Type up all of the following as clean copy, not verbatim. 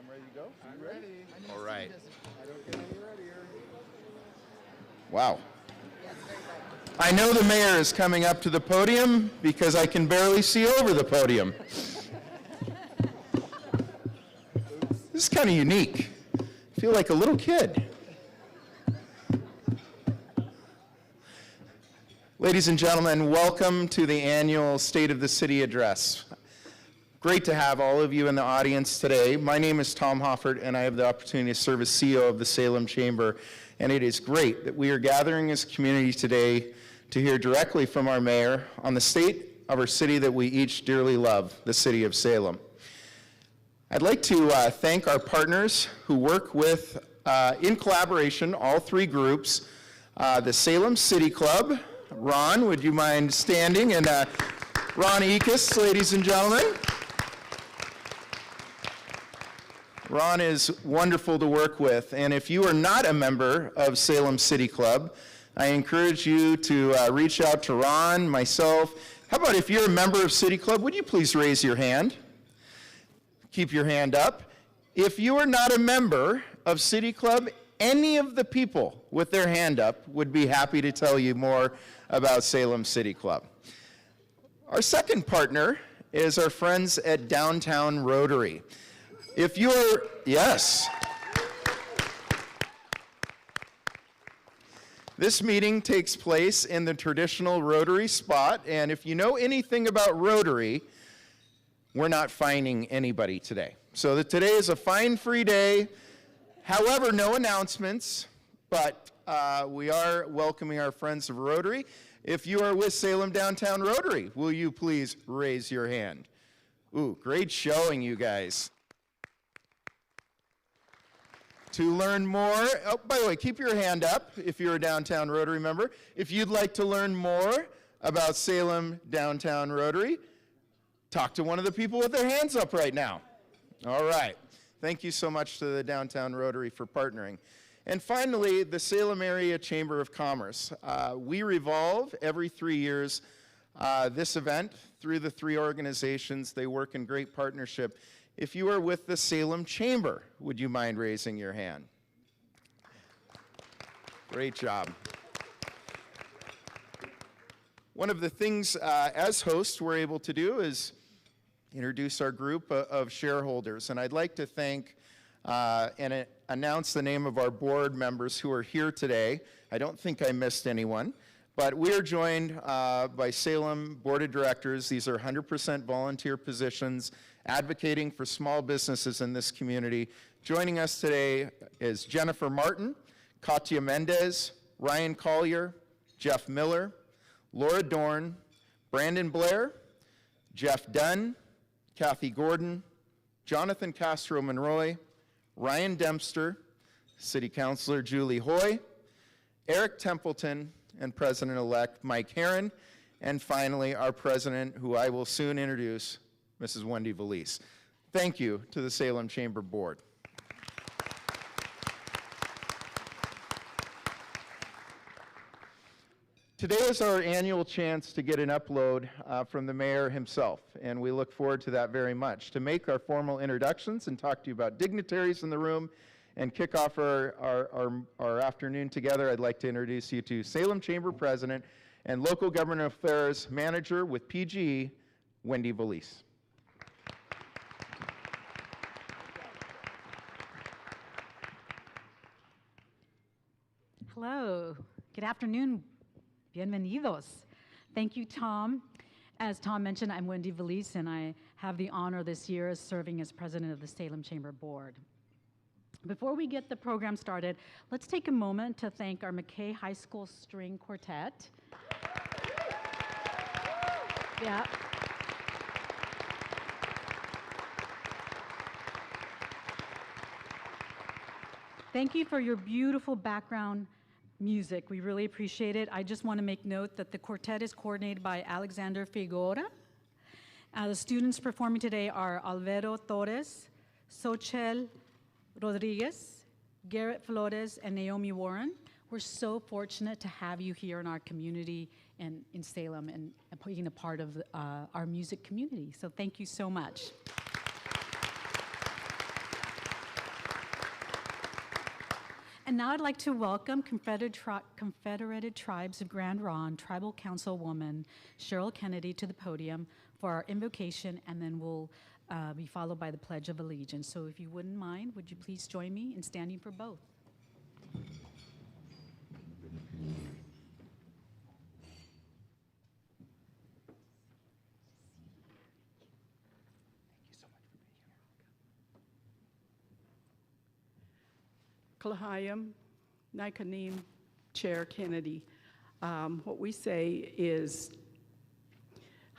I'm ready to go. I'm ready. All right. I don't get any readier. Wow. I know the mayor is coming up to the podium because I can barely see over the podium. This is kind of unique. I feel like a little kid. Ladies and gentlemen, welcome to the annual State of the City Address. Great to have all of you in the audience today. My name is Tom Hoffert, and I have the opportunity to serve as CEO of the Salem Chamber. And it is great that we are gathering as a community today to hear directly from our mayor on the state of our city that we each dearly love, the city of Salem. I'd like to thank our partners who work with, in collaboration, all three groups, the Salem City Club. Ron, would you mind standing? And Ron Ekus, ladies and gentlemen. Ron is wonderful to work with, and if you are not a member of Salem City Club, I encourage you to reach out to Ron, myself. How about if you're a member of City Club, would you please raise your hand? Keep your hand up. If you are not a member of City Club, any of the people with their hand up would be happy to tell you more about Salem City Club. Our second partner is our friends at Downtown Rotary. If you're, yes. This meeting takes place in the traditional Rotary spot, and if you know anything about Rotary, we're not fining anybody today. So today is a fine-free day. However, no announcements, but we are welcoming our friends of Rotary. If you are with Salem Downtown Rotary, will you please raise your hand? Ooh, great showing, you guys. To learn more, oh, by the way, keep your hand up if you're a Downtown Rotary member. If you'd like to learn more about Salem Downtown Rotary, talk to one of the people with their hands up right now. All right. Thank you so much to the Downtown Rotary for partnering. And finally, the Salem Area Chamber of Commerce. We revolve every 3 years this event through the three organizations. They work in great partnership. If you are with the Salem Chamber, would you mind raising your hand? Great job. One of the things as hosts we're able to do is introduce our group of shareholders. And I'd like to thank and announce the name of our board members who are here today. I don't think I missed anyone. But we are joined by Salem Board of Directors. These are 100% volunteer positions advocating for small businesses in this community. Joining us today is Jennifer Martin, Katya Mendez, Ryan Collier, Jeff Miller, Laura Dorn, Brandon Blair, Jeff Dunn, Kathy Gordon, Jonathan Castro Monroy, Ryan Dempster, City Councilor Julie Hoy, Eric Templeton, and President-elect Mike Herron, and finally, our president, who I will soon introduce, Mrs. Wendy Valise. Thank you to the Salem Chamber Board. Today is our annual chance to get an upload from the mayor himself, and we look forward to that very much. To make our formal introductions and talk to you about dignitaries in the room and kick off our afternoon together, I'd like to introduce you to Salem Chamber President and Local Government Affairs Manager with PGE, Wendy Valise. Hello, good afternoon, bienvenidos. Thank you, Tom. As Tom mentioned, I'm Wendy Valise, and I have the honor this year of serving as president of the Salem Chamber Board. Before we get the program started, let's take a moment to thank our McKay High School String Quartet. Yeah. Thank you for your beautiful background music. We really appreciate it. I just want to make note that the quartet is coordinated by Alexander Figueroa. The students performing today are Alvaro Torres, Xochel Rodriguez, Garrett Flores, and Naomi Warren. We're so fortunate to have you here in our community and in Salem and being a part of our music community. So thank you so much. And now I'd like to welcome Confederated Tribes of Grand Ronde Tribal Councilwoman Cheryl Kennedy to the podium for our invocation, and then we'll be followed by the Pledge of Allegiance. So if you wouldn't mind, would you please join me in standing for both? Kalahayam, Nikanim, Chair Kennedy. What we say is,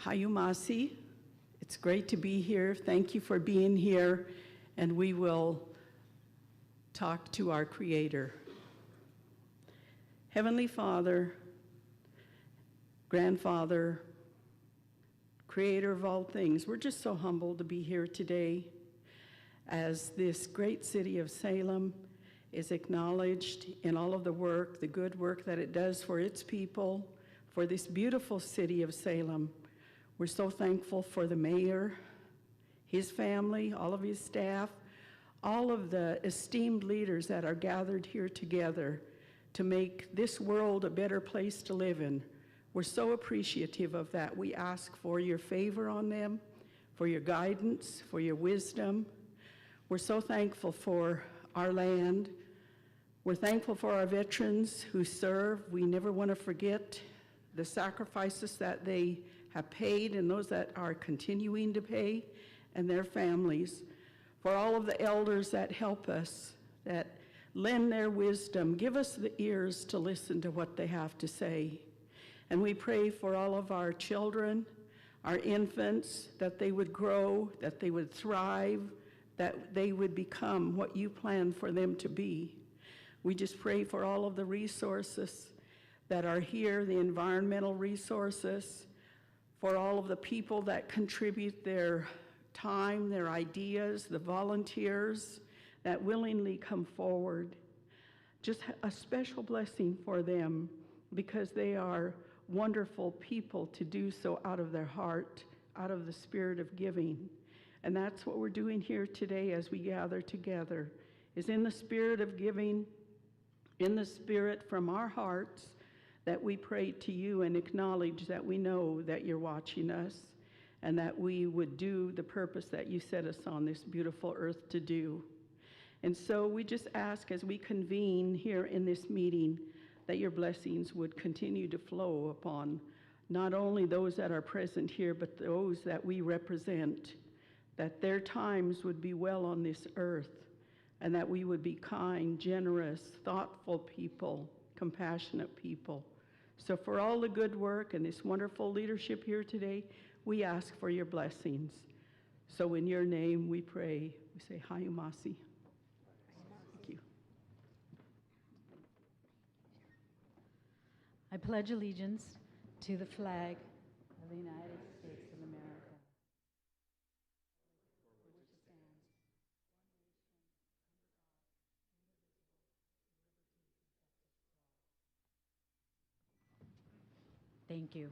Hayumasi, it's great to be here. Thank you for being here, and we will talk to our Creator. Heavenly Father, Grandfather, Creator of all things, we're just so humbled to be here today as this great city of Salem is acknowledged in all of the work, the good work that it does for its people, for this beautiful city of Salem. We're so thankful for the mayor, his family, all of his staff, all of the esteemed leaders that are gathered here together to make this world a better place to live in. We're so appreciative of that. We ask for your favor on them, for your guidance, for your wisdom. We're so thankful for our land. We're thankful for our veterans who serve. We never want to forget the sacrifices that they have paid and those that are continuing to pay, and their families. For all of the elders that help us, that lend their wisdom, give us the ears to listen to what they have to say. And we pray for all of our children, our infants, that they would grow, that they would thrive, that they would become what you planned for them to be. We just pray for all of the resources that are here, the environmental resources, for all of the people that contribute their time, their ideas, the volunteers that willingly come forward. Just a special blessing for them, because they are wonderful people to do so out of their heart, out of the spirit of giving. And that's what we're doing here today as we gather together, is in the spirit of giving, in the spirit from our hearts, that we pray to you and acknowledge that we know that you're watching us, and that we would do the purpose that you set us on this beautiful earth to do. And so we just ask, as we convene here in this meeting, that your blessings would continue to flow upon not only those that are present here, but those that we represent, that their times would be well on this earth, and that we would be kind, generous, thoughtful people, compassionate people. So for all the good work and this wonderful leadership here today, we ask for your blessings. So in your name we pray. We say, Hayumasi. Thank you. I pledge allegiance to the flag of the United States of America. Thank you.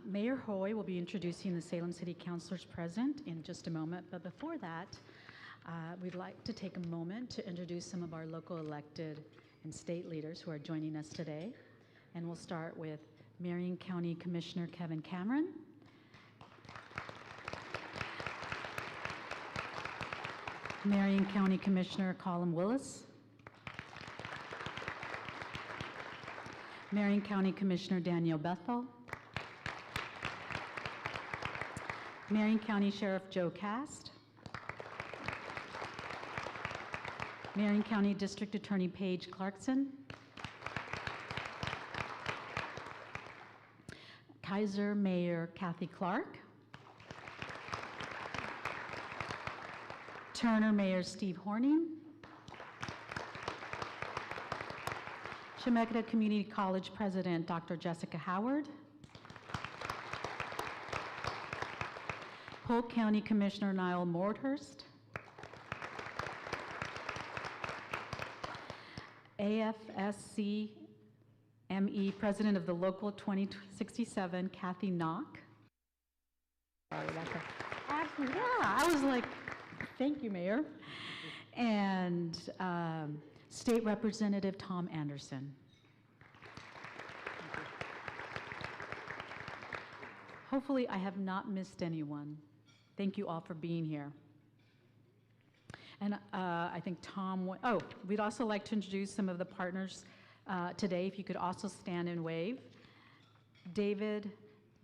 Mayor Hoy will be introducing the Salem City Councilors present in just a moment, but before that, we'd like to take a moment to introduce some of our local elected and state leaders who are joining us today. And we'll start with Marion County Commissioner Kevin Cameron, Marion County Commissioner Colin Willis, Marion County Commissioner Danielle Bethel, Marion County Sheriff Joe Cast, Marion County District Attorney Paige Clarkson, Kaiser Mayor Kathy Clark, Turner Mayor Steve Horning, Chemeketa Community College President Dr. Jessica Howard, Polk County Commissioner Niall Mordhurst, AFSC ME President of the Local 2067, Kathy Knock. Sorry, that's actually, yeah, I was like, Thank you, Mayor. And State Representative Tom Anderson. Hopefully, I have not missed anyone. Thank you all for being here. And I think we'd also like to introduce some of the partners today. If you could also stand and wave. David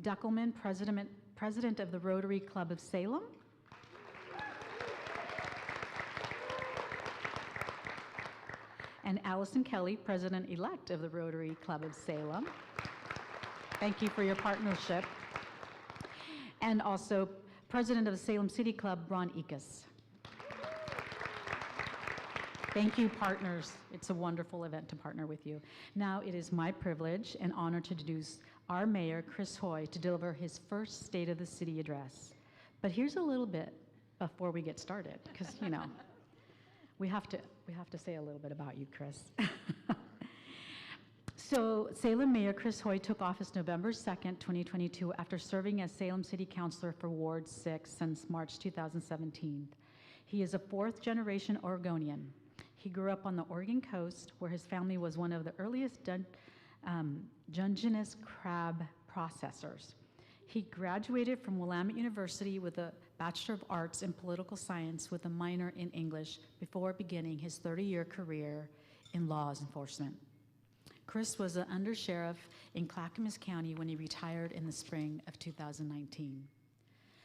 Duckelman, President of the Rotary Club of Salem. And Allison Kelly, President-elect of the Rotary Club of Salem. Thank you for your partnership. And also President of the Salem City Club, Ron Ikas. Thank you, partners. It's a wonderful event to partner with you. Now it is my privilege and honor to introduce our mayor, Chris Hoy, to deliver his first State of the City address. But here's a little bit before we get started, because, you know, we have to say a little bit about you, Chris. So Salem Mayor Chris Hoy took office November 2nd, 2022, after serving as Salem City Councilor for Ward 6 since March 2017. He is a fourth-generation Oregonian. He grew up on the Oregon coast, where his family was one of the earliest Dungeness crab processors. He graduated from Willamette University with a Bachelor of Arts in Political Science with a minor in English before beginning his 30-year career in law enforcement. Chris was an undersheriff in Clackamas County when he retired in the spring of 2019.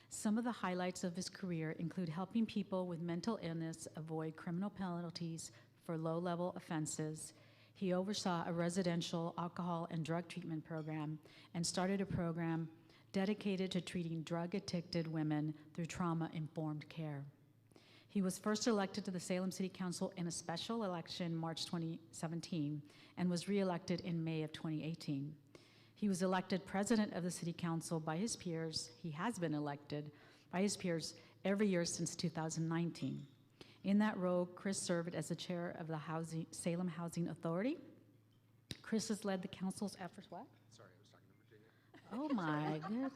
Some of the highlights of his career include helping people with mental illness avoid criminal penalties for low-level offenses. He oversaw a residential alcohol and drug treatment program and started a program dedicated to treating drug-addicted women through trauma-informed care. He was first elected to the Salem City Council in a special election March 2017 and was re-elected in May of 2018. He was elected president of the City Council by his peers. He has been elected by his peers every year since 2019. In that role, Chris served as the chair of the Salem Housing Authority. Chris has led the council's efforts, what? Sorry, I was talking to Virginia. Oh my goodness.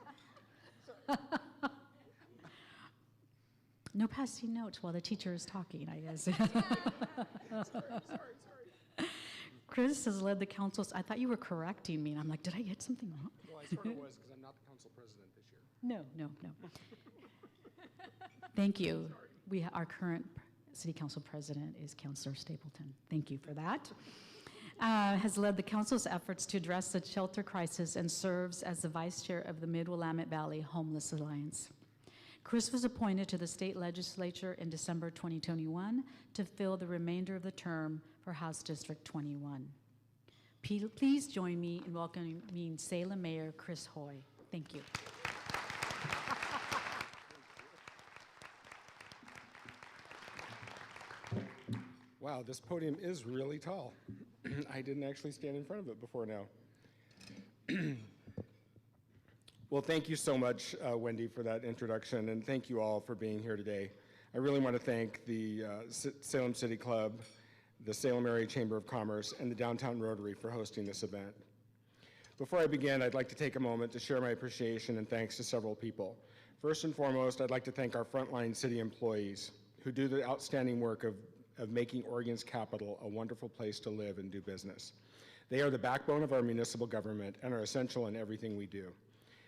No passing notes while the teacher is talking, I guess. Sorry. Chris has led the council's, I thought you were correcting me, and I'm like, did I get something wrong? Well, I sort of was because I'm not the council president this year. No. Thank you. Our current city council president is Councilor Stapleton. Thank you for that. Has led the council's efforts to address the shelter crisis and serves as the vice chair of the Mid-Willamette Valley Homeless Alliance. Chris was appointed to the state legislature in December 2021 to fill the remainder of the term for House District 21. Please join me in welcoming Salem Mayor Chris Hoy. Thank you. Wow, this podium is really tall. I didn't actually stand in front of it before now. Well, thank you so much, Wendy, for that introduction, and thank you all for being here today. I really want to thank the Salem City Club, the Salem Area Chamber of Commerce, and the Downtown Rotary for hosting this event. Before I begin, I'd like to take a moment to share my appreciation and thanks to several people. First and foremost, I'd like to thank our frontline city employees who do the outstanding work of making Oregon's capital a wonderful place to live and do business. They are the backbone of our municipal government and are essential in everything we do.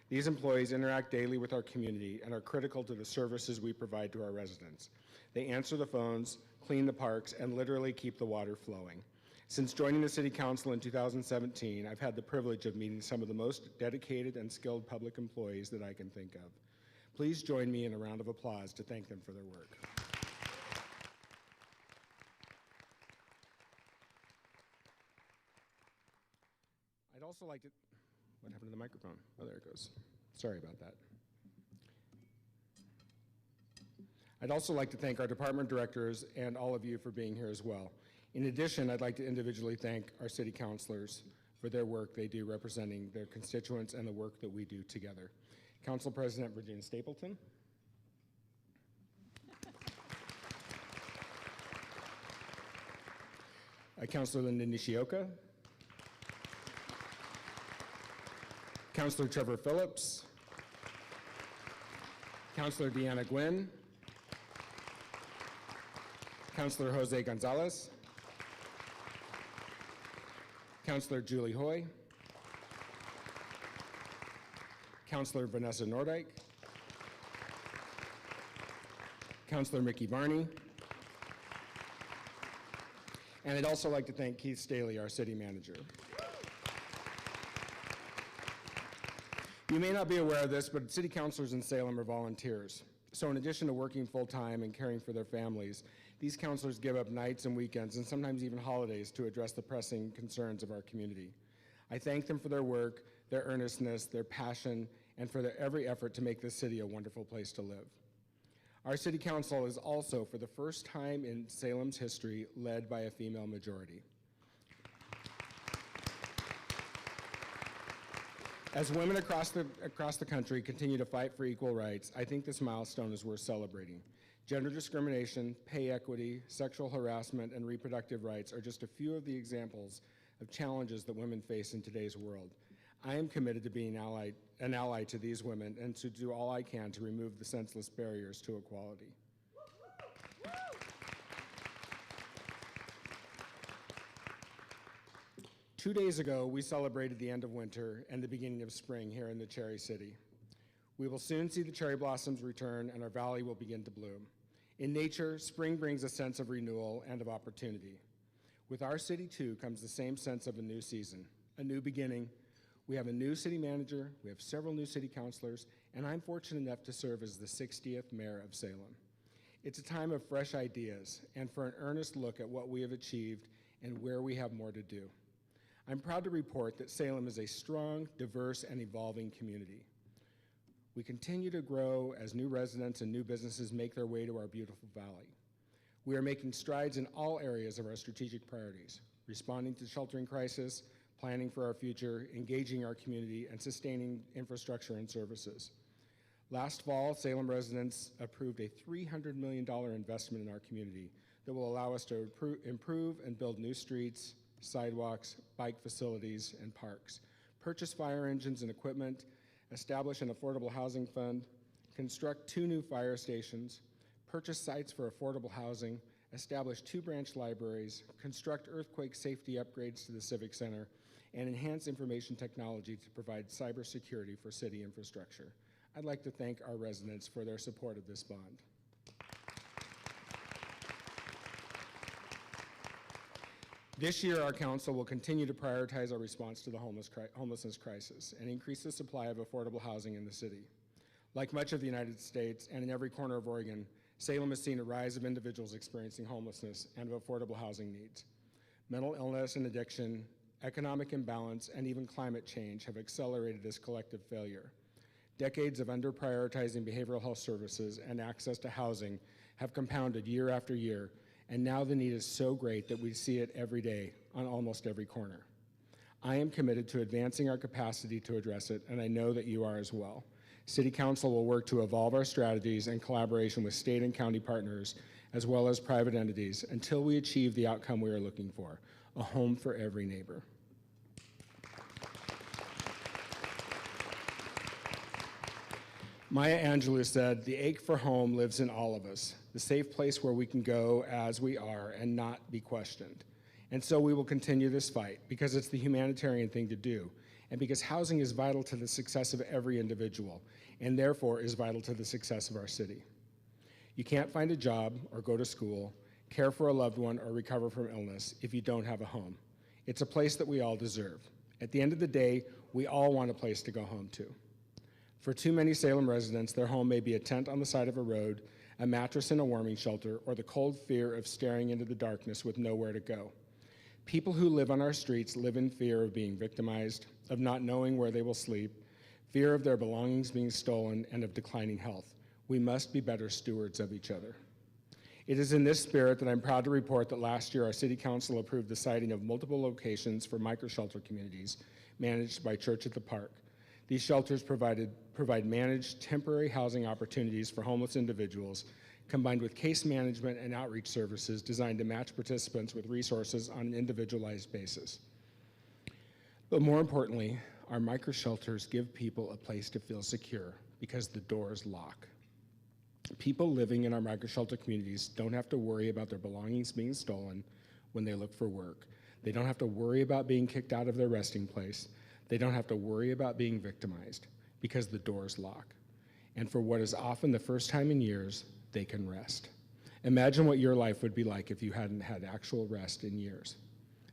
These employees interact daily with our community and are critical to the services we provide to our residents. They answer the phones, clean the parks, and literally keep the water flowing. Since joining the City Council in 2017, I've had the privilege of meeting some of the most dedicated and skilled public employees that I can think of. Please join me in a round of applause to thank them for their work. I'd also like to, what happened to the microphone? Oh, there it goes. Sorry about that. I'd also like to thank our department directors and all of you for being here as well. In addition, I'd like to individually thank our city councilors for their work they do representing their constituents and the work that we do together. Council President Virginia Stapleton. Councilor Linda Nishioka. Councilor Trevor Phillips. Councilor Deanna Gwynn. Councilor Jose Gonzalez, Councilor Julie Hoy, Councilor Vanessa Nordyke, Councilor Mickey Varney, and I'd also like to thank Keith Staley, our city manager. You may not be aware of this, but city councilors in Salem are volunteers. So in addition to working full-time and caring for their families, these councilors give up nights and weekends and sometimes even holidays to address the pressing concerns of our community. I thank them for their work, their earnestness, their passion, and for their every effort to make this city a wonderful place to live. Our city council is also, for the first time in Salem's history, led by a female majority. As women across the country continue to fight for equal rights, I think this milestone is worth celebrating. Gender discrimination, pay equity, sexual harassment, and reproductive rights are just a few of the examples of challenges that women face in today's world. I am committed to being an ally to these women and to do all I can to remove the senseless barriers to equality. Two days ago, we celebrated the end of winter and the beginning of spring here in the Cherry City. We will soon see the cherry blossoms return and our valley will begin to bloom. In nature, spring brings a sense of renewal and of opportunity. With our city too comes the same sense of a new season, a new beginning. We have a new city manager, we have several new city councilors, and I'm fortunate enough to serve as the 60th mayor of Salem. It's a time of fresh ideas and for an earnest look at what we have achieved and where we have more to do. I'm proud to report that Salem is a strong, diverse, and evolving community. We continue to grow as new residents and new businesses make their way to our beautiful valley. We are making strides in all areas of our strategic priorities, responding to sheltering crisis, planning for our future, engaging our community, and sustaining infrastructure and services. Last fall, Salem residents approved a $300 million investment in our community that will allow us to improve and build new streets, sidewalks, bike facilities, and parks, purchase fire engines and equipment, establish an affordable housing fund, construct 2 new fire stations, purchase sites for affordable housing, establish 2 branch libraries, construct earthquake safety upgrades to the Civic Center, and enhance information technology to provide cybersecurity for city infrastructure. I'd like to thank our residents for their support of this bond. This year, our council will continue to prioritize our response to the homelessness crisis and increase the supply of affordable housing in the city. Like much of the United States and in every corner of Oregon, Salem has seen a rise of individuals experiencing homelessness and of affordable housing needs. Mental illness and addiction, economic imbalance, and even climate change have accelerated this collective failure. Decades of under-prioritizing behavioral health services and access to housing have compounded year after year, and now the need is so great that we see it every day on almost every corner. I am committed to advancing our capacity to address it, and I know that you are as well. City Council will work to evolve our strategies in collaboration with state and county partners, as well as private entities, until we achieve the outcome we are looking for, a home for every neighbor. Maya Angelou said, "The ache for home lives in all of us, the safe place where we can go as we are and not be questioned." And so we will continue this fight because it's the humanitarian thing to do, and because housing is vital to the success of every individual, and therefore is vital to the success of our city. You can't find a job or go to school, care for a loved one, or recover from illness if you don't have a home. It's a place that we all deserve. At the end of the day, we all want a place to go home to. For too many Salem residents, their home may be a tent on the side of a road, a mattress in a warming shelter, or the cold fear of staring into the darkness with nowhere to go. People who live on our streets live in fear of being victimized, of not knowing where they will sleep, fear of their belongings being stolen, and of declining health. We must be better stewards of each other. It is in this spirit that I'm proud to report that last year our City Council approved the siting of multiple locations for micro-shelter communities managed by Church at the Park. These shelters provide managed temporary housing opportunities for homeless individuals, combined with case management and outreach services designed to match participants with resources on an individualized basis. But more importantly, our micro-shelters give people a place to feel secure because the doors lock. People living in our microshelter communities don't have to worry about their belongings being stolen when they look for work. They don't have to worry about being kicked out of their resting place. They don't have to worry about being victimized because the doors lock. And for what is often the first time in years, they can rest. Imagine what your life would be like if you hadn't had actual rest in years.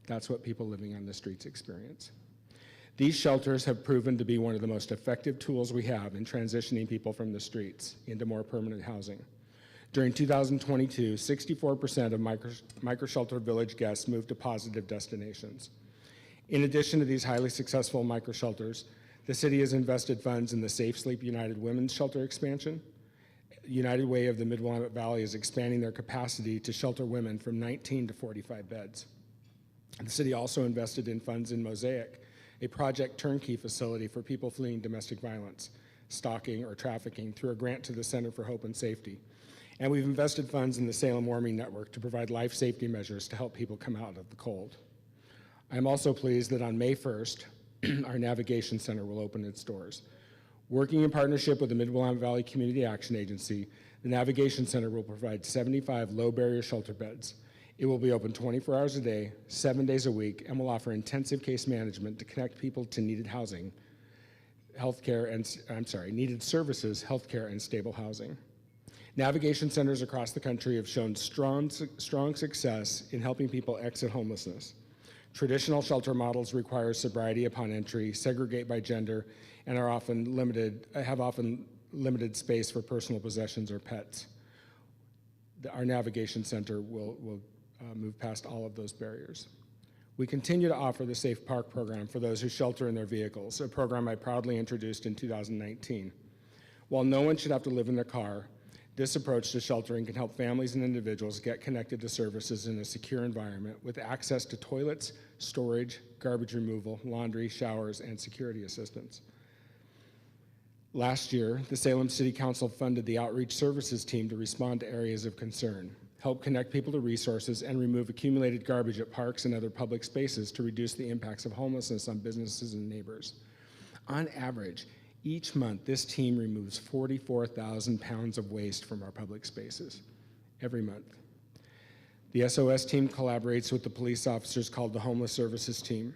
That's what people living on the streets experience. These shelters have proven to be one of the most effective tools we have in transitioning people from the streets into more permanent housing. During 2022, 64% of microshelter village guests moved to positive destinations. In addition to these highly successful microshelters, the city has invested funds in the Safe Sleep United Women's Shelter expansion. United Way of the Mid-Willamette Valley is expanding their capacity to shelter women from 19 to 45 beds. The city also invested in funds in Mosaic, a project turnkey facility for people fleeing domestic violence, stalking, or trafficking through a grant to the Center for Hope and Safety. And we've invested funds in the Salem Warming Network to provide life safety measures to help people come out of the cold. I'm also pleased that on May 1st, our Navigation Center will open its doors. Working in partnership with the Mid-Willamette Valley Community Action Agency, the Navigation Center will provide 75 low-barrier shelter beds. It will be open 24 hours a day, 7 days a week, and will offer intensive case management to connect people to needed housing, needed services, healthcare, and stable housing. Navigation centers across the country have shown strong success in helping people exit homelessness. Traditional shelter models require sobriety upon entry, segregate by gender, and have often limited space for personal possessions or pets. Our Navigation Center will move past all of those barriers. We continue to offer the Safe Park program for those who shelter in their vehicles, a program I proudly introduced in 2019. While no one should have to live in their car, this approach to sheltering can help families and individuals get connected to services in a secure environment with access to toilets, storage, garbage removal, laundry, showers, and security assistance. Last year, the Salem City Council funded the Outreach Services team to respond to areas of concern, help connect people to resources, and remove accumulated garbage at parks and other public spaces to reduce the impacts of homelessness on businesses and neighbors. On average, each month, this team removes 44,000 pounds of waste from our public spaces, every month. The SOS team collaborates with the police officers called the Homeless Services Team.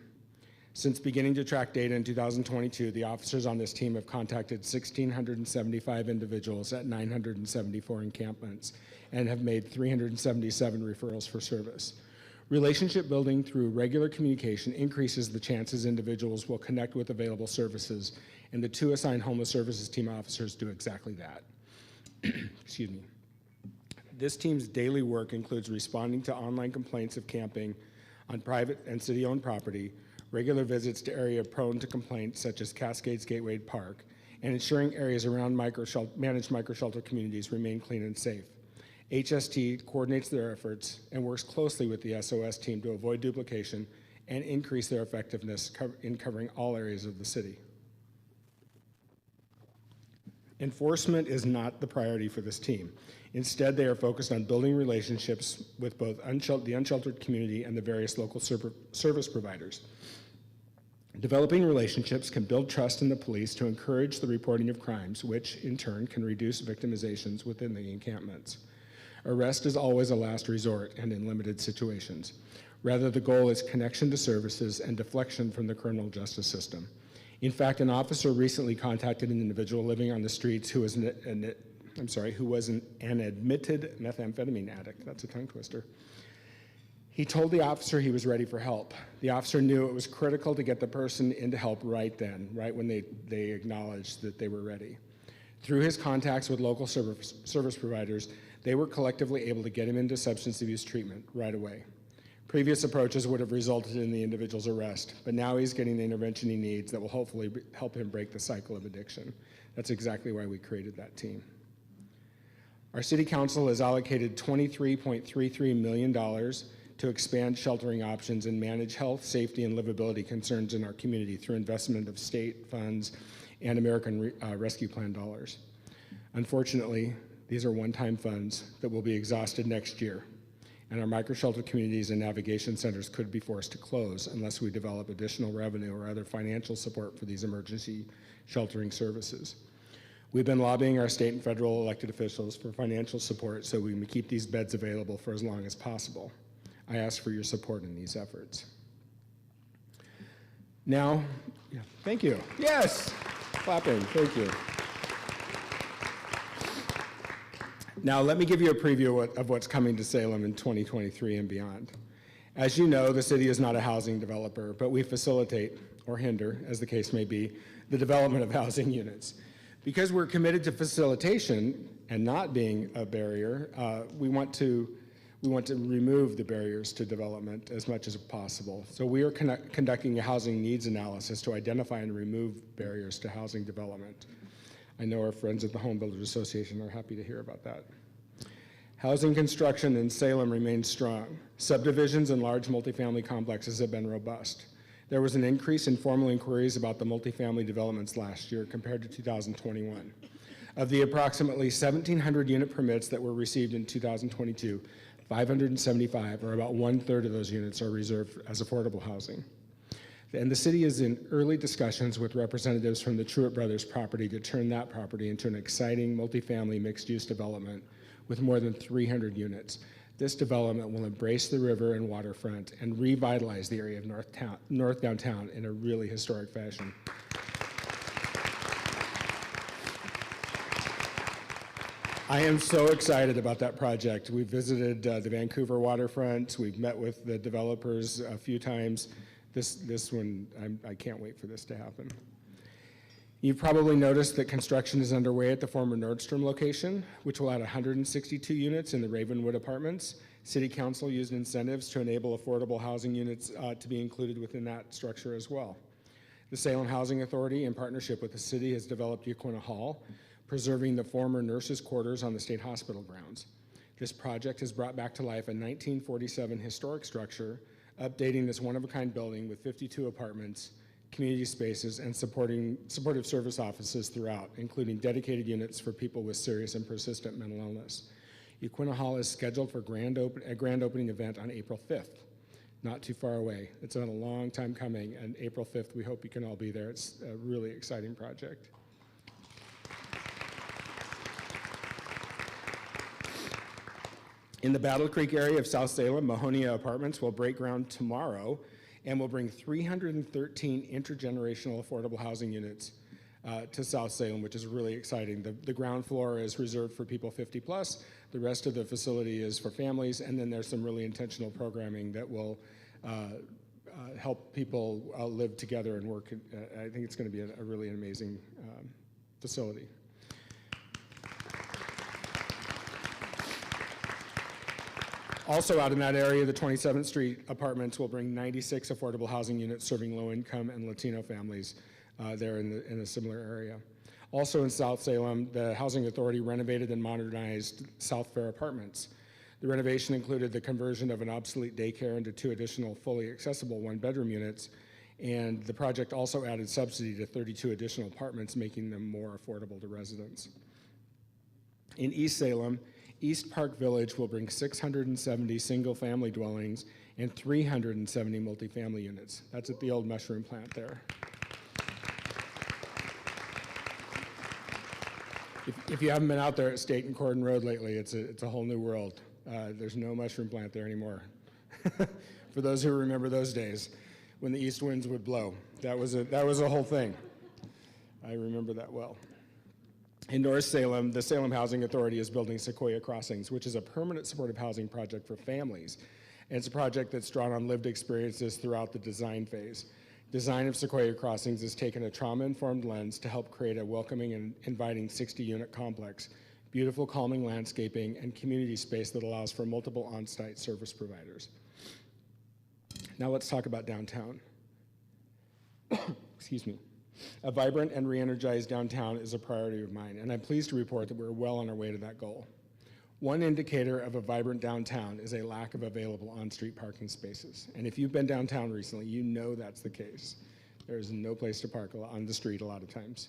Since beginning to track data in 2022, the officers on this team have contacted 1,675 individuals at 974 encampments and have made 377 referrals for service. Relationship building through regular communication increases the chances individuals will connect with available services, and the 2 assigned Homeless Services Team officers do exactly that. Excuse me. This team's daily work includes responding to online complaints of camping on private and city-owned property, regular visits to areas prone to complaints such as Cascades Gateway Park, and ensuring areas around managed microshelter communities remain clean and safe. HST coordinates their efforts and works closely with the SOS team to avoid duplication and increase their effectiveness in covering all areas of the city. Enforcement is not the priority for this team. Instead, they are focused on building relationships with both the unsheltered community and the various local service providers. Developing relationships can build trust in the police to encourage the reporting of crimes, which in turn can reduce victimizations within the encampments. Arrest is always a last resort and in limited situations. Rather, the goal is connection to services and deflection from the criminal justice system. In fact, an officer recently contacted an individual living on the streets who was an admitted methamphetamine addict. That's a tongue twister. He told the officer he was ready for help. The officer knew it was critical to get the person into help right then, right when they acknowledged that they were ready. Through his contacts with local service providers, they were collectively able to get him into substance abuse treatment right away. Previous approaches would have resulted in the individual's arrest, but now he's getting the intervention he needs that will hopefully help him break the cycle of addiction. That's exactly why we created that team. Our City Council has allocated $23.33 million to expand sheltering options and manage health, safety, and livability concerns in our community through investment of state funds and American Rescue Plan dollars. Unfortunately, these are one-time funds that will be exhausted next year, and our microshelter communities and navigation centers could be forced to close unless we develop additional revenue or other financial support for these emergency sheltering services. We've been lobbying our state and federal elected officials for financial support so we can keep these beds available for as long as possible. I ask for your support in these efforts. Now, thank you. Yes, clapping, thank you. Now, let me give you a preview of what's coming to Salem in 2023 and beyond. As you know, the city is not a housing developer, but we facilitate, or hinder, as the case may be, the development of housing units. Because we're committed to facilitation and not being a barrier, we want to remove the barriers to development as much as possible. So we are conducting a housing needs analysis to identify and remove barriers to housing development. I know our friends at the Home Builders Association are happy to hear about that. Housing construction in Salem remains strong. Subdivisions and large multifamily complexes have been robust. There was an increase in formal inquiries about the multifamily developments last year compared to 2021. Of the approximately 1,700 unit permits that were received in 2022, 575, or about 1/3 of those units, are reserved as affordable housing. And the city is in early discussions with representatives from the Truett Brothers property to turn that property into an exciting multifamily mixed-use development with more than 300 units. This development will embrace the river and waterfront and revitalize the area of North Downtown in a really historic fashion. I am so excited about that project. We visited the Vancouver waterfront. We've met with the developers a few times. This one, I can't wait for this to happen. You've probably noticed that construction is underway at the former Nordstrom location, which will add 162 units in the Ravenwood Apartments. City Council used incentives to enable affordable housing units to be included within that structure as well. The Salem Housing Authority, in partnership with the city, has developed Yaquina Hall, preserving the former nurses' quarters on the state hospital grounds. This project has brought back to life a 1947 historic structure, updating this one-of-a-kind building with 52 apartments, community spaces, and supportive service offices throughout, including dedicated units for people with serious and persistent mental illness. Yaquina Hall is scheduled for a grand opening event on April 5th, not too far away. It's been a long time coming, and April 5th, we hope you can all be there. It's a really exciting project. In the Battle Creek area of South Salem, Mahonia Apartments will break ground tomorrow and will bring 313 intergenerational affordable housing units to South Salem, which is really exciting. The ground floor is reserved for people 50 plus. The rest of the facility is for families, and then there's some really intentional programming that will help people live together and work. I think it's going to be a really amazing facility. Also out in that area, the 27th Street Apartments will bring 96 affordable housing units serving low-income and Latino families there in a similar area. Also in South Salem, the Housing Authority renovated and modernized South Fair Apartments. The renovation included the conversion of an obsolete daycare into 2 additional fully accessible 1-bedroom units, and the project also added subsidy to 32 additional apartments, making them more affordable to residents. In East Salem, East Park Village will bring 670 single-family dwellings and 370 multifamily units. That's at the old mushroom plant there. If you haven't been out there at State and Cordon Road lately, it's a whole new world. There's no mushroom plant there anymore. For those who remember those days, when the east winds would blow, that was a whole thing. I remember that well. In North Salem, the Salem Housing Authority is building Sequoia Crossings, which is a permanent supportive housing project for families. And it's a project that's drawn on lived experiences throughout the design phase. Design of Sequoia Crossings has taken a trauma-informed lens to help create a welcoming and inviting 60-unit complex, beautiful calming landscaping, and community space that allows for multiple on-site service providers. Now let's talk about downtown. Excuse me. A vibrant and re-energized downtown is a priority of mine, and I'm pleased to report that we're well on our way to that goal. One indicator of a vibrant downtown is a lack of available on-street parking spaces. And if you've been downtown recently, you know that's the case. There is no place to park on the street a lot of times.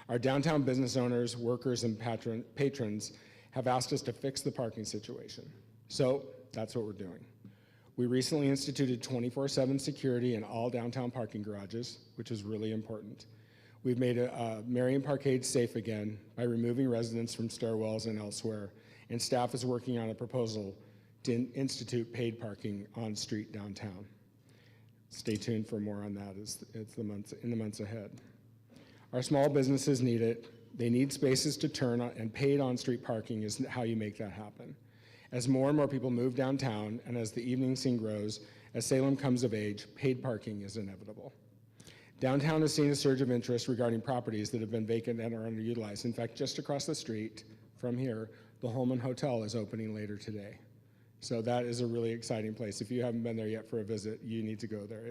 Our downtown business owners, workers, and patrons have asked us to fix the parking situation. So that's what we're doing. We recently instituted 24/7 security in all downtown parking garages, which is really important. We've made Marion Parkade safe again by removing residents from stairwells and elsewhere, and staff is working on a proposal to institute paid parking on street downtown. Stay tuned for more on that in the months ahead. Our small businesses need it. They need spaces to turn on, and paid on-street parking is how you make that happen. As more and more people move downtown, and as the evening scene grows, as Salem comes of age, paid parking is inevitable. Downtown has seen a surge of interest regarding properties that have been vacant and are underutilized. In fact, just across the street from here, the Holman Hotel is opening later today. So that is a really exciting place. If you haven't been there yet for a visit, you need to go there.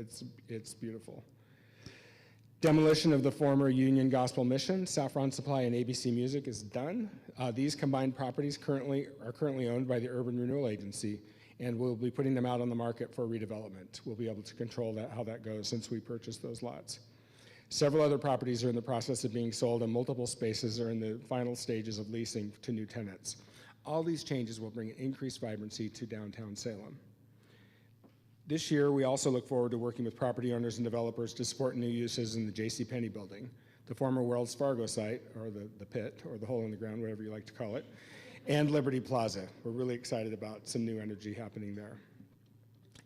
It's beautiful. Demolition of the former Union Gospel Mission, Saffron Supply, and ABC Music is done. These combined properties are currently owned by the Urban Renewal Agency, and we'll be putting them out on the market for redevelopment. We'll be able to control how that goes since we purchased those lots. Several other properties are in the process of being sold, and multiple spaces are in the final stages of leasing to new tenants. All these changes will bring increased vibrancy to downtown Salem. This year, we also look forward to working with property owners and developers to support new uses in the JCPenney building, the former Wells Fargo site, or the pit, or the hole in the ground, whatever you like to call it, and Liberty Plaza. We're really excited about some new energy happening there.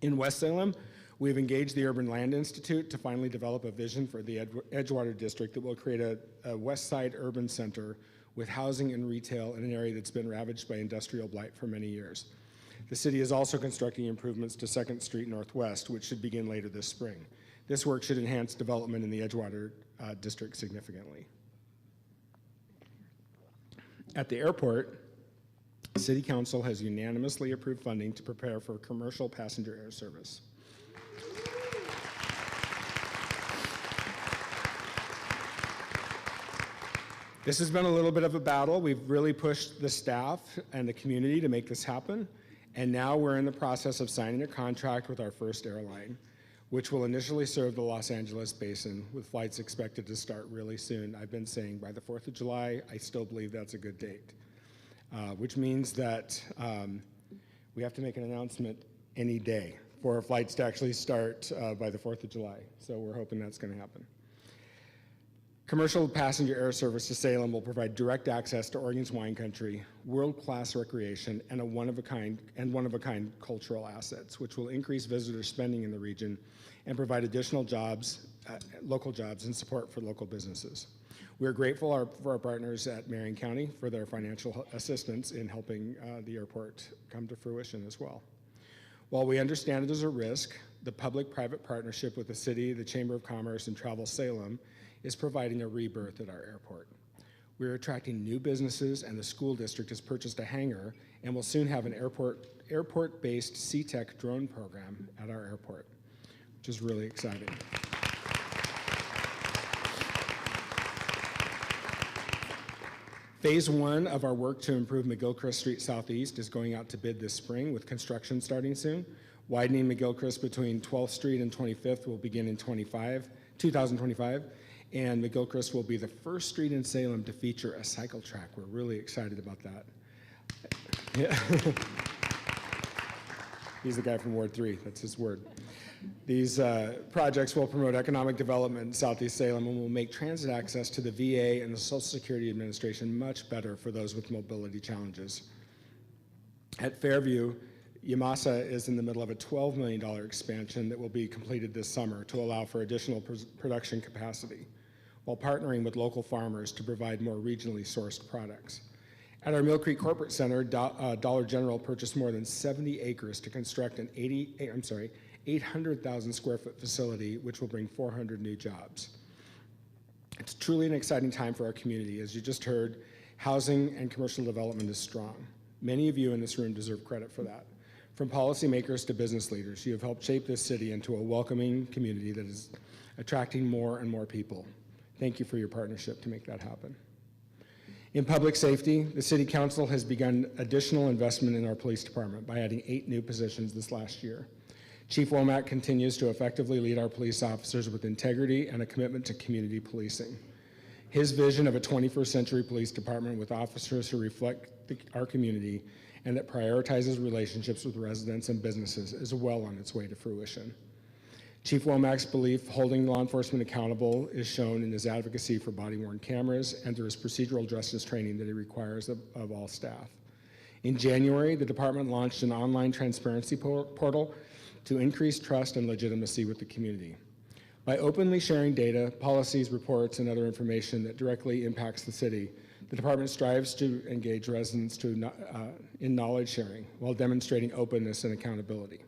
In West Salem, we've engaged the Urban Land Institute to finally develop a vision for the Edgewater District that will create a West Side urban center with housing and retail in an area that's been ravaged by industrial blight for many years. The city is also constructing improvements to 2nd Street Northwest, which should begin later this spring. This work should enhance development in the Edgewater district significantly. At the airport, City Council has unanimously approved funding to prepare for commercial passenger air service. This has been a little bit of a battle. We've really pushed the staff and the community to make this happen. And now we're in the process of signing a contract with our first airline, which will initially serve the Los Angeles basin with flights expected to start really soon. I've been saying by the 4th of July, I still believe that's a good date, which means that we have to make an announcement any day for our flights to actually start by the 4th of July. So we're hoping that's gonna happen. Commercial passenger air service to Salem will provide direct access to Oregon's wine country, world-class recreation, and one-of-a-kind cultural assets, which will increase visitor spending in the region and provide additional jobs, local jobs, and support for local businesses. We're grateful for our partners at Marion County for their financial assistance in helping the airport come to fruition as well. While we understand it is a risk, the public-private partnership with the city, the Chamber of Commerce, and Travel Salem is providing a rebirth at our airport. We're attracting new businesses, and the school district has purchased a hangar and will soon have an airport-based C-Tech drone program at our airport, which is really exciting. Phase 1 of our work to improve McGilchrist Street Southeast is going out to bid this spring with construction starting soon. Widening McGilchrist between 12th Street and 25th will begin in 2025. And McGilchrist will be the first street in Salem to feature a cycle track. We're really excited about that. Yeah. He's the guy from Ward 3, that's his word. These projects will promote economic development in Southeast Salem and will make transit access to the VA and the Social Security Administration much better for those with mobility challenges. At Fairview, Yamasa is in the middle of a $12 million expansion that will be completed this summer to allow for additional production capacity, while partnering with local farmers to provide more regionally sourced products. At our Mill Creek Corporate Center, Dollar General purchased more than 70 acres to construct an 800,000 square foot facility, which will bring 400 new jobs. It's truly an exciting time for our community. As you just heard, housing and commercial development is strong. Many of you in this room deserve credit for that. From policymakers to business leaders, you have helped shape this city into a welcoming community that is attracting more and more people. Thank you for your partnership to make that happen. In public safety, the City Council has begun additional investment in our police department by adding 8 new positions this last year. Chief Womack continues to effectively lead our police officers with integrity and a commitment to community policing. His vision of a 21st century police department with officers who reflect our community and that prioritizes relationships with residents and businesses is well on its way to fruition. Chief Womack's belief holding law enforcement accountable is shown in his advocacy for body-worn cameras and through his procedural justice training that he requires of all staff. In January, the department launched an online transparency portal to increase trust and legitimacy with the community. By openly sharing data, policies, reports, and other information that directly impacts the city, the department strives to engage residents in knowledge sharing while demonstrating openness and accountability.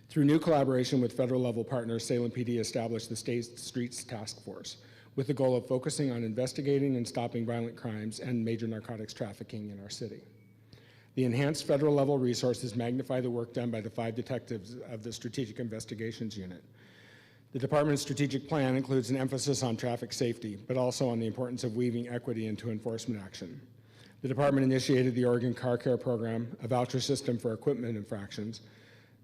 Through new collaboration with federal level partners, Salem PD established the State Streets Task Force with the goal of focusing on investigating and stopping violent crimes and major narcotics trafficking in our city. The enhanced federal level resources magnify the work done by the 5 detectives of the Strategic Investigations Unit. The department's strategic plan includes an emphasis on traffic safety, but also on the importance of weaving equity into enforcement action. The department initiated the Oregon Car Care Program, a voucher system for equipment infractions.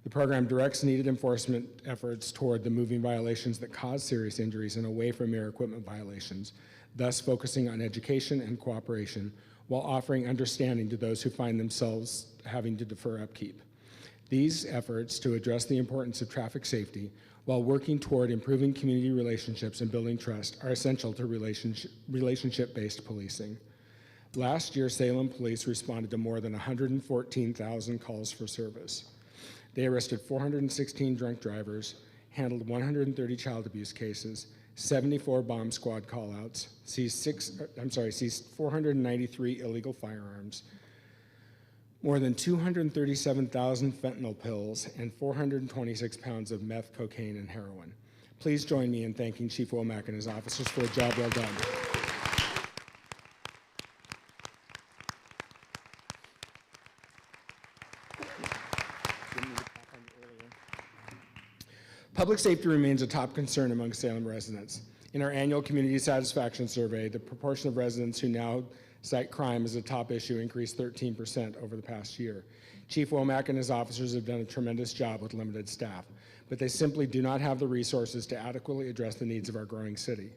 The program directs needed enforcement efforts toward the moving violations that cause serious injuries and away from mere equipment violations, thus focusing on education and cooperation while offering understanding to those who find themselves having to defer upkeep. These efforts to address the importance of traffic safety while working toward improving community relationships and building trust are essential to relationship-based policing. Last year, Salem Police responded to more than 114,000 calls for service. They arrested 416 drunk drivers, handled 130 child abuse cases, 74 bomb squad callouts, seized 493 illegal firearms, more than 237,000 fentanyl pills, and 426 pounds of meth, cocaine, and heroin. Please join me in thanking Chief Womack and his officers for a job well done. Public safety remains a top concern among Salem residents. In our annual community satisfaction survey, the proportion of residents who now cite crime as a top issue increased 13% over the past year. Chief Womack and his officers have done a tremendous job with limited staff, but they simply do not have the resources to adequately address the needs of our growing city.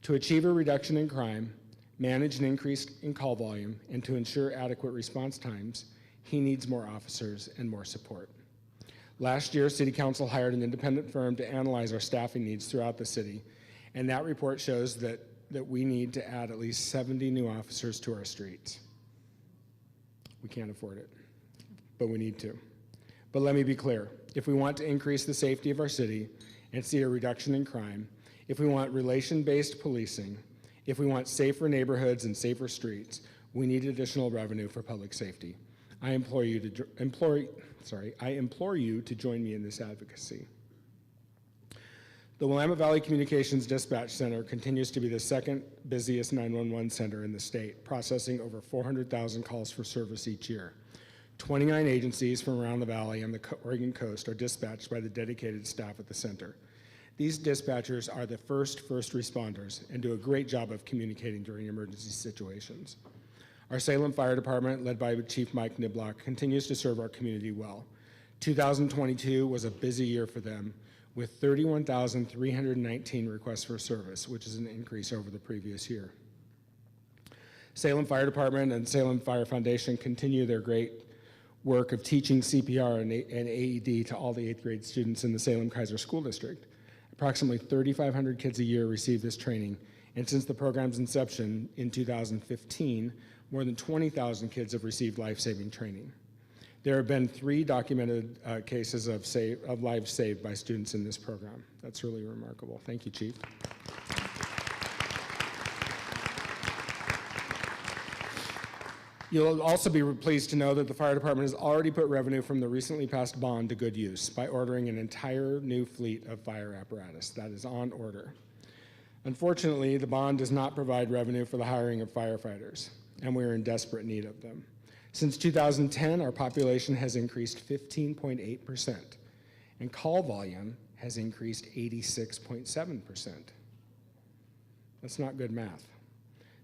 To achieve a reduction in crime, manage an increase in call volume, and to ensure adequate response times, he needs more officers and more support. Last year, City Council hired an independent firm to analyze our staffing needs throughout the city, and that report shows that we need to add at least 70 new officers to our streets. We can't afford it, but we need to. But let me be clear, if we want to increase the safety of our city and see a reduction in crime, if we want relation-based policing, if we want safer neighborhoods and safer streets, we need additional revenue for public safety. I implore you to join me in this advocacy. The Willamette Valley Communications Dispatch Center continues to be the second busiest 911 center in the state, processing over 400,000 calls for service each year. 29 agencies from around the valley and the Oregon coast are dispatched by the dedicated staff at the center. These dispatchers are the first responders and do a great job of communicating during emergency situations. Our Salem Fire Department, led by Chief Mike Niblock, continues to serve our community well. 2022 was a busy year for them, with 31,319 requests for service, which is an increase over the previous year. Salem Fire Department and Salem Fire Foundation continue their great work of teaching CPR and AED to all the 8th grade students in the Salem-Keizer School District. Approximately 3,500 kids a year receive this training, and since the program's inception in 2015, more than 20,000 kids have received life-saving training. There have been 3 documented cases of lives saved by students in this program. That's really remarkable. Thank you, Chief. You'll also be pleased to know that the fire department has already put revenue from the recently passed bond to good use by ordering an entire new fleet of fire apparatus. That is on order. Unfortunately, the bond does not provide revenue for the hiring of firefighters, and we are in desperate need of them. Since 2010, our population has increased 15.8%, and call volume has increased 86.7%. That's not good math.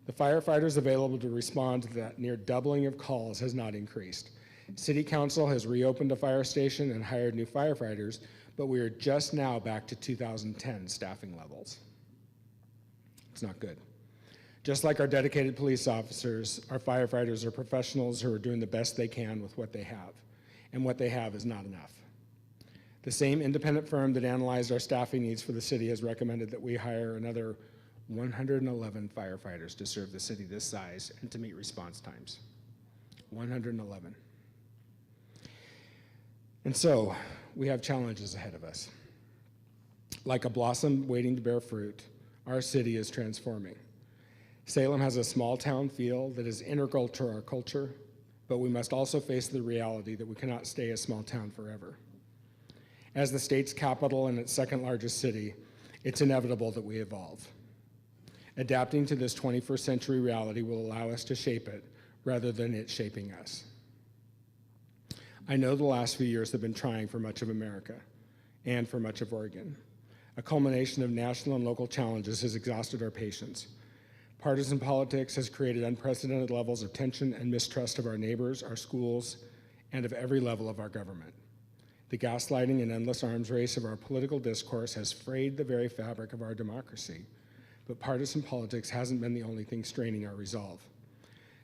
The firefighters available to respond to that near doubling of calls has not increased. City Council has reopened a fire station and hired new firefighters, but we are just now back to 2010 staffing levels. It's not good. Just like our dedicated police officers, our firefighters are professionals who are doing the best they can with what they have, and what they have is not enough. The same independent firm that analyzed our staffing needs for the city has recommended that we hire another 111 firefighters to serve the city this size and to meet response times. 111. And so, we have challenges ahead of us. Like a blossom waiting to bear fruit, our city is transforming. Salem has a small town feel that is integral to our culture, but we must also face the reality that we cannot stay a small town forever. As the state's capital and its second largest city, it's inevitable that we evolve. Adapting to this 21st century reality will allow us to shape it rather than it shaping us. I know the last few years have been trying for much of America and for much of Oregon. A culmination of national and local challenges has exhausted our patience. Partisan politics has created unprecedented levels of tension and mistrust of our neighbors, our schools, and of every level of our government. The gaslighting and endless arms race of our political discourse has frayed the very fabric of our democracy, but partisan politics hasn't been the only thing straining our resolve.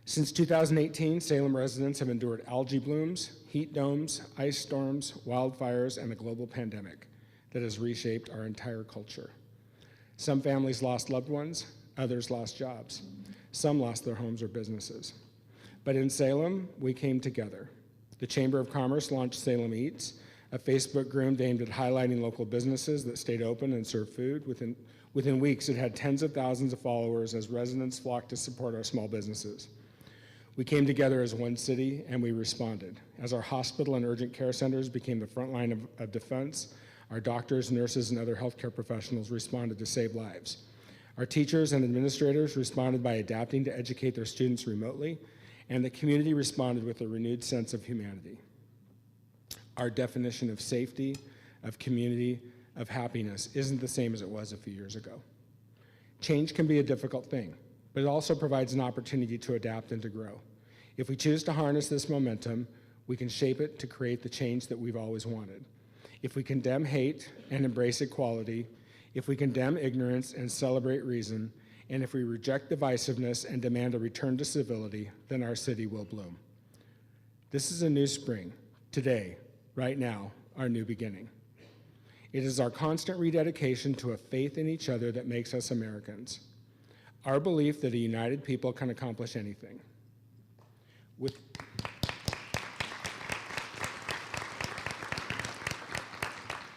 Since 2018, Salem residents have endured algae blooms, heat domes, ice storms, wildfires, and a global pandemic that has reshaped our entire culture. Some families lost loved ones, others lost jobs. Some lost their homes or businesses. But in Salem, we came together. The Chamber of Commerce launched Salem Eats, a Facebook group aimed at highlighting local businesses that stayed open and served food. Within weeks, it had tens of thousands of followers as residents flocked to support our small businesses. We came together as one city, and we responded. As our hospital and urgent care centers became the front line of defense, our doctors, nurses, and other healthcare professionals responded to save lives. Our teachers and administrators responded by adapting to educate their students remotely, and the community responded with a renewed sense of humanity. Our definition of safety, of community, of happiness isn't the same as it was a few years ago. Change can be a difficult thing, but it also provides an opportunity to adapt and to grow. If we choose to harness this momentum, we can shape it to create the change that we've always wanted. If we condemn hate and embrace equality, if we condemn ignorance and celebrate reason, and if we reject divisiveness and demand a return to civility, then our city will bloom. This is a new spring, today, right now, our new beginning. It is our constant rededication to a faith in each other that makes us Americans. Our belief that a united people can accomplish anything.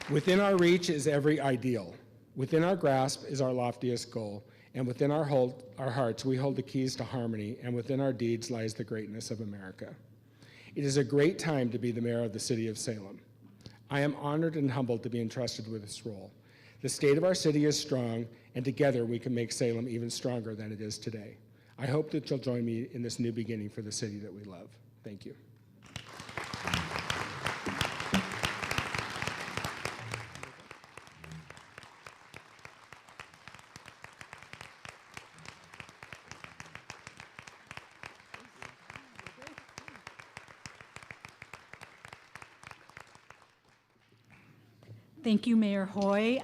Within our reach is every ideal. Within our grasp is our loftiest goal. And within our hearts, we hold the keys to harmony, and within our deeds lies the greatness of America. It is a great time to be the mayor of the city of Salem. I am honored and humbled to be entrusted with this role. The state of our city is strong, and together we can make Salem even stronger than it is today. I hope that you'll join me in this new beginning for the city that we love. Thank you. Thank you, Mayor Hoy.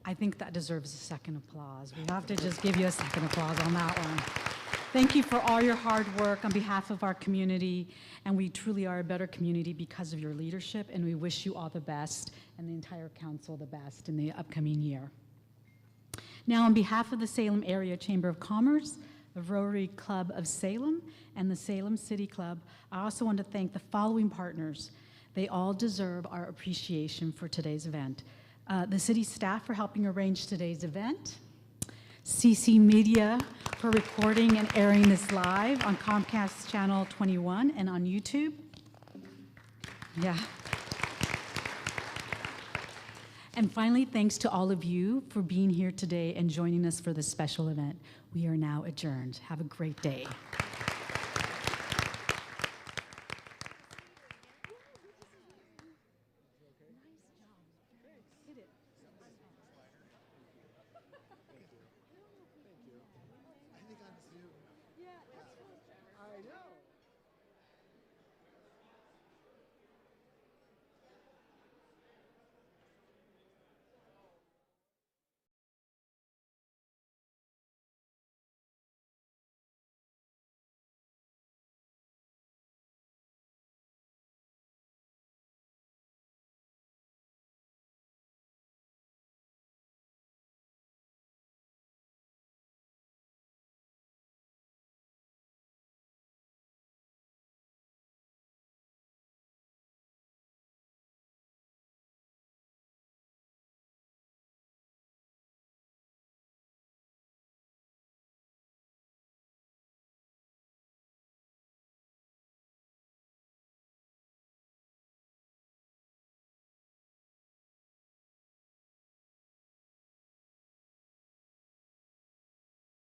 I think that deserves a second applause. We have to just give you a second applause on that one. Thank you for all your hard work on behalf of our community, and we truly are a better community because of your leadership, and we wish you all the best and the entire council the best in the upcoming year. Now, on behalf of the Salem Area Chamber of Commerce, the Rotary Club of Salem, and the Salem City Club, I also want to thank the following partners. They all deserve our appreciation for today's event. The city staff for helping arrange today's event, CC Media for recording and airing this live on Comcast Channel 21 and on YouTube. Yeah. And finally, thanks to all of you for being here today and joining us for this special event. We are now adjourned. Have a great day.